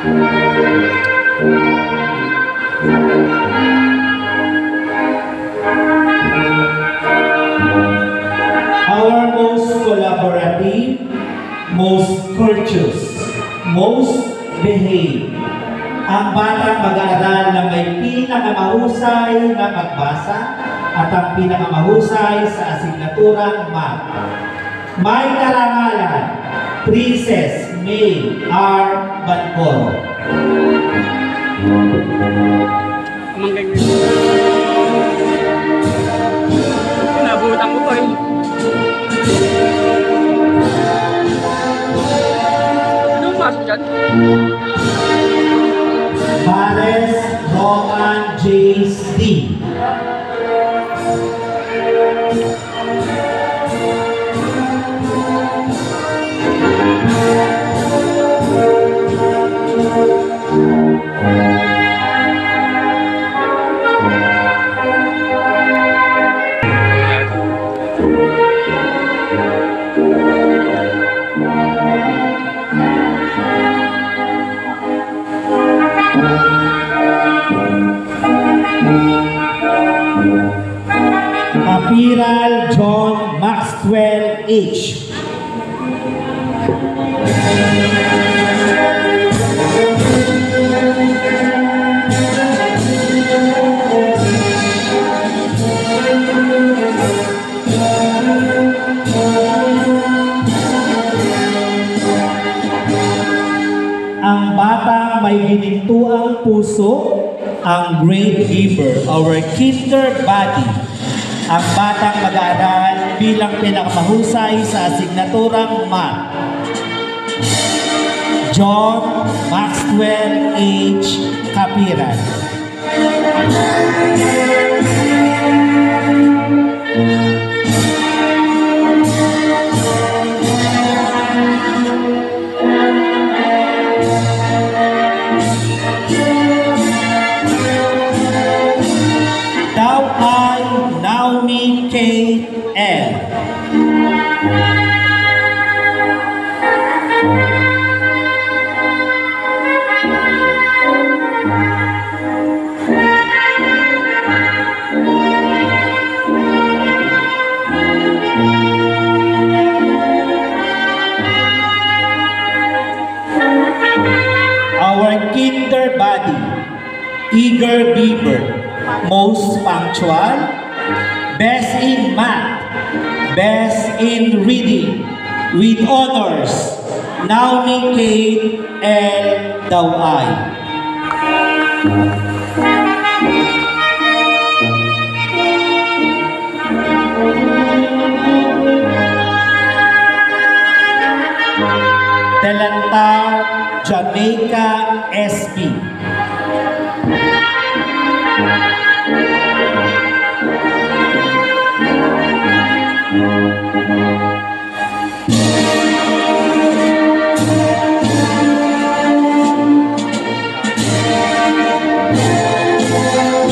Our most collaborative, most courteous, most behaved. Ang batang mag-aaral na may pinakamahusay na pagbasa at ang pinakamahusay sa asignaturang math. May karangalan, Princess May R. Bancoro. Nabutan ko pa eh. Anong pasok dyan? Pares Roman James D. Kapiral John Maxwell H. Ang batang may ginintuang puso, ang grade giver, our kinder body. Ang batang mag-aaral bilang pinakamahusay sa asignaturang math. John Maxwell H. Kapiran. Naomi K. L. Our kinder body, eager beaver, most punctual, best in math, best in reading, with honors, Naomi K. L. Daway. Delantar, Jamaica, SB.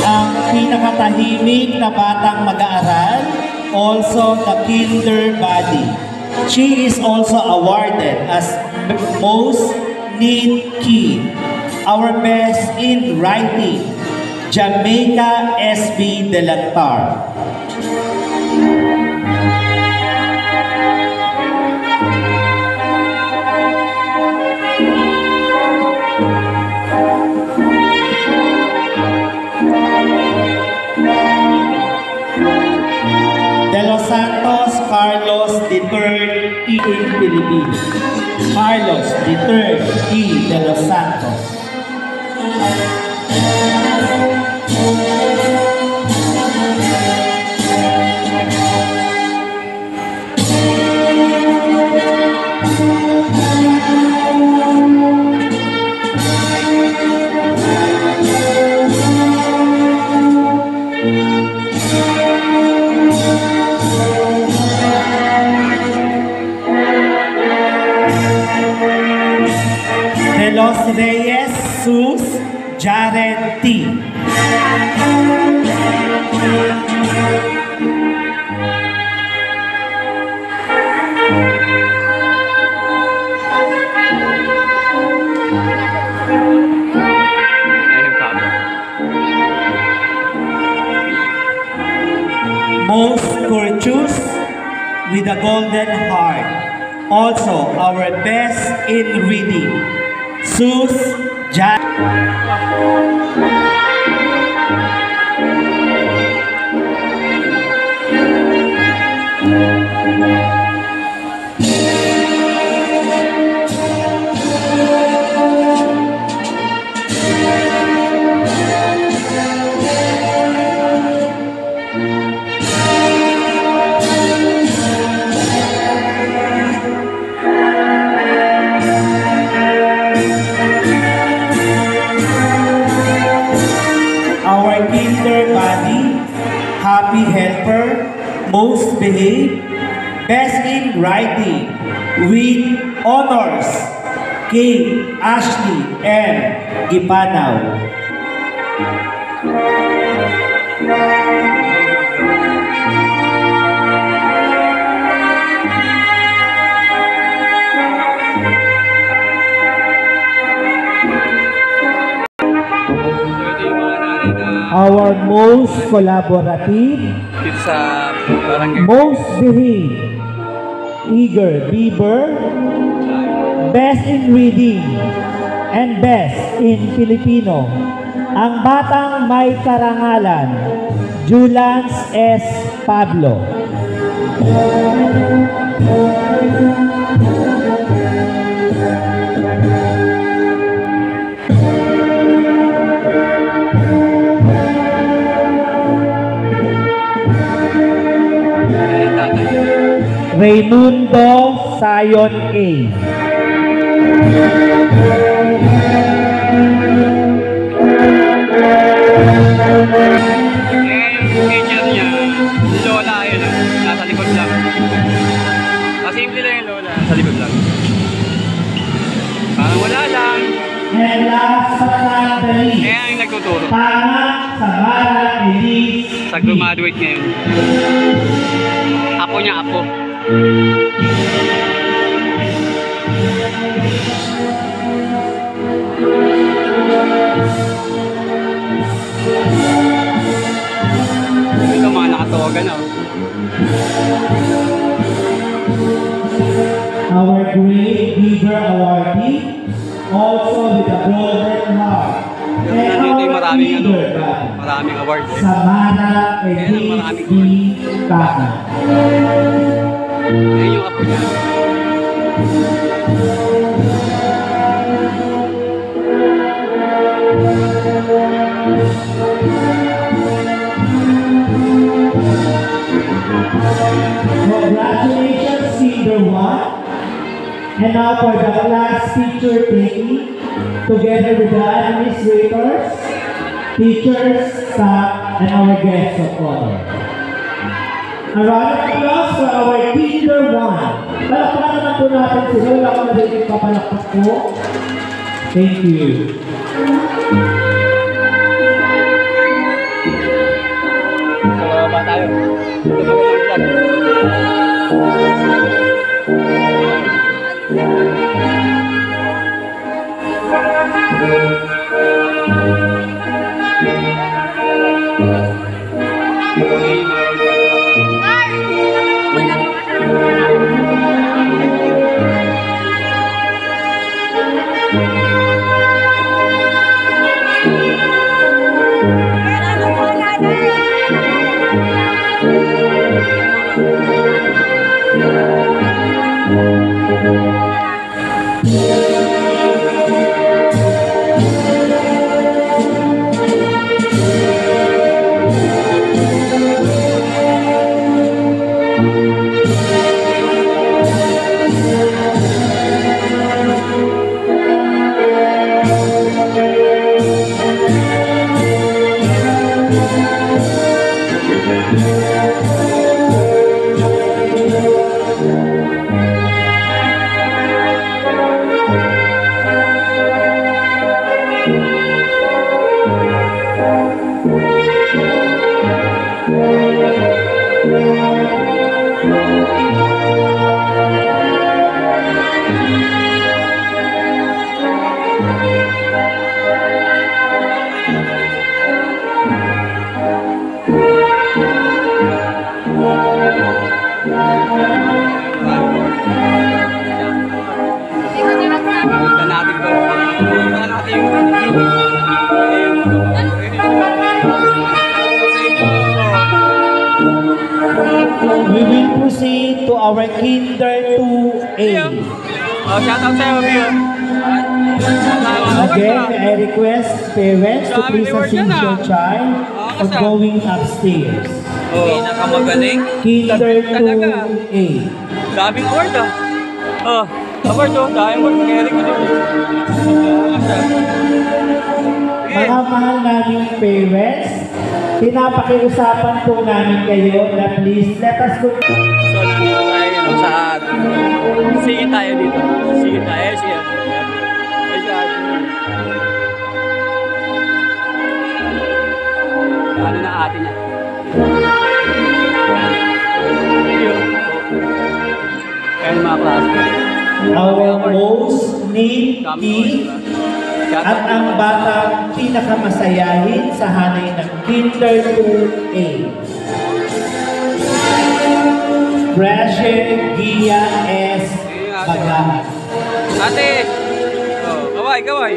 Ang pinakatahimik na batang mag-aaral, also the kinder body. She is also awarded as most neat kid, our best in writing, Jamaica SB Delantar. De Los Santos Carlos III E. in Philippines. Carlos III E. De Los Santos. De Los Reyes Sus Jared T. a golden heart. Also, our best in reading, Sus Jan. Our kinder body, happy helper, most behaved, best in writing, with honors, Kate Ashley M. Gipanaw. Our most collaborative, Sa barangay. most behaved, eager Bieber, best in reading, and best in Filipino. Ang batang may karangalan, Julans S. Pablo. Raymundo Sayon A. Yung teacher niya, yung lola yun, nasa likod lang. Kasimple lang yung lola, nasa likod lang. Parang wala lang. And last but not the least, Kaya yung nagtuturo. Tama Samara Elise. Sa graduate ngayon. Apo niya, apo. Ito mga nakatawagan oh. Our great Bieber awardee, also with a golden heart. And Nandito yung our maraming ano, Bieber band, maraming awards eh. Samara Ayan ang Elise maraming B. Kaka. Ayan yung apo niya. Congratulations, Senior 1. And now for the class teacher taking, together with the administrators, teachers, staff, and our guests of honor. A round of applause for our Kinder 1. Palakpakan naman po natin sila. Wala ko na din papalakpak po. Thank you. So, ba tayo? Ito ba mga vlog? Thank you. we will proceed to our Kinder 2A. Oh, shoutout sa'yo, Bio. Again, I request parents to please assist your child on going upstairs. Oh. Pinakamagaling. Kinder Talaga. 2A. Daming award ah. Oh, award oh. Daming award. Eric ko doon. Mga mahal naming parents, pinapakiusapan po namin kayo na please let us go. So, nandito tayo sa sige tayo dito. Sige tayo siya. Ay siya. Ano na ate niya? Ayan mga klase. Our most needy at ang batang pinakamasayahin sa hanay ng Kinder 2A. Pressure Gia S. Bagahan. Ate! Oh, kaway, kaway.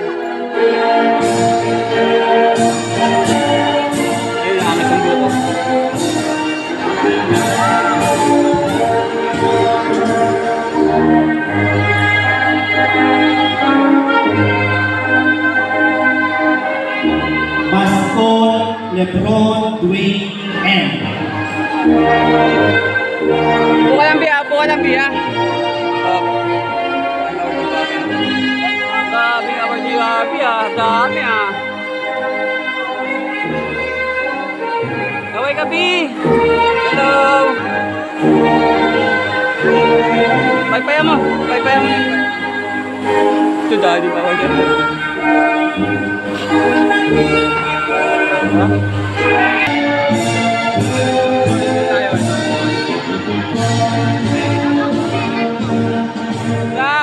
Ayun, amis ang buko. Pastor Lebron Dwayne M. Buka lang biya, buka lang biya. Dami ako di biya, dami ah. Kaway kabi. Hello. Paypaya mo, paypaya mo. Ito dali pa ako dyan.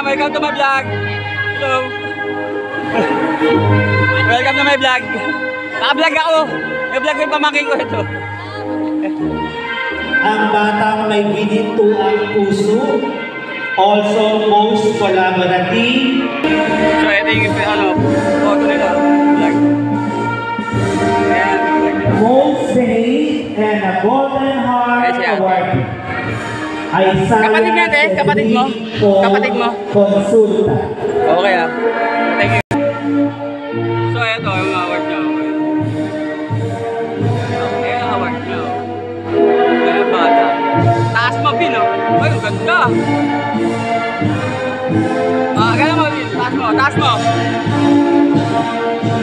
Welcome to my vlog. Hello. Welcome to my vlog. Naka-vlog ako. May vlog ko yung pamangkin ko ito. Ang batang may ginito ang puso, also most collaborative. So ito yung photo nila. Vlog. Ayan. Most behaved and a Golden Heart Award. Kapatid niya, kapatid mo? Kapatid mo? Konsulta. Okay ah. Thank you. So ito yung award niya. Okay, yung award niya. Ayan bata. Taas mo, Bin, oh. Ay, ang ganda. Gano'n mo, Bin. Taas mo, taas mo.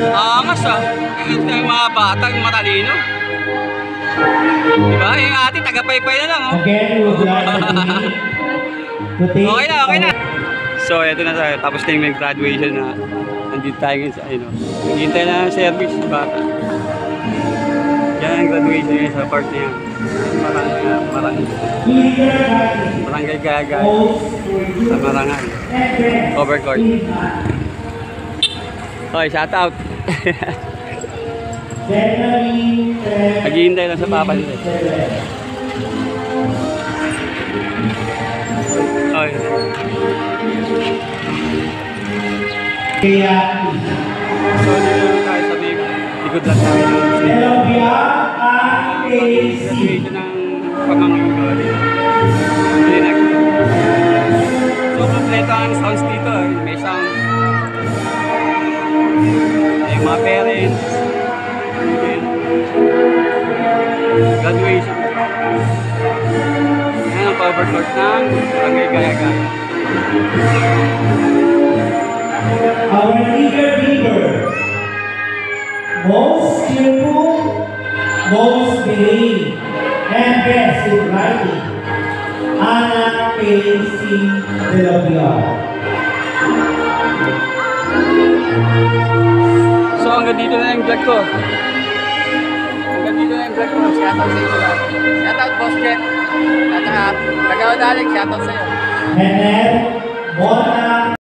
Angas ah. Ito yung mga bata, yung matalino. Diba? Yung ate, taga-paypay na lang, oh. Again, we would like to take Okay na, okay na. So, eto na tayo. Tapos na yung graduation na nandito tayo ngayon sa, naghihintay na ng service, bata. Yan ang graduation ngayon sa part na yan. Barangay Gagay. Sa Marangal. Overcourt. Okay, shout out. Naghihintay lang sa papa nila. Okay. Kaya, So, dito tayo sa likod lang namin. Graduation ng pamangkin ko. So, kompleto ang sounds dito. May sound. May mga parents. Graduation. Yan ang overcourt ng Barangay Gaya-Gaya. our leader leader, most cheerful, most behaved, and best in writing, Ana P.C. De La Piar. So hanggang dito na yung vlog ko. Hanggang dito na yung vlog ko. Shoutout sa iyo. Shoutout Boss Jet. At Tagawa Dalig, shoutout sa iyo. And then, Mona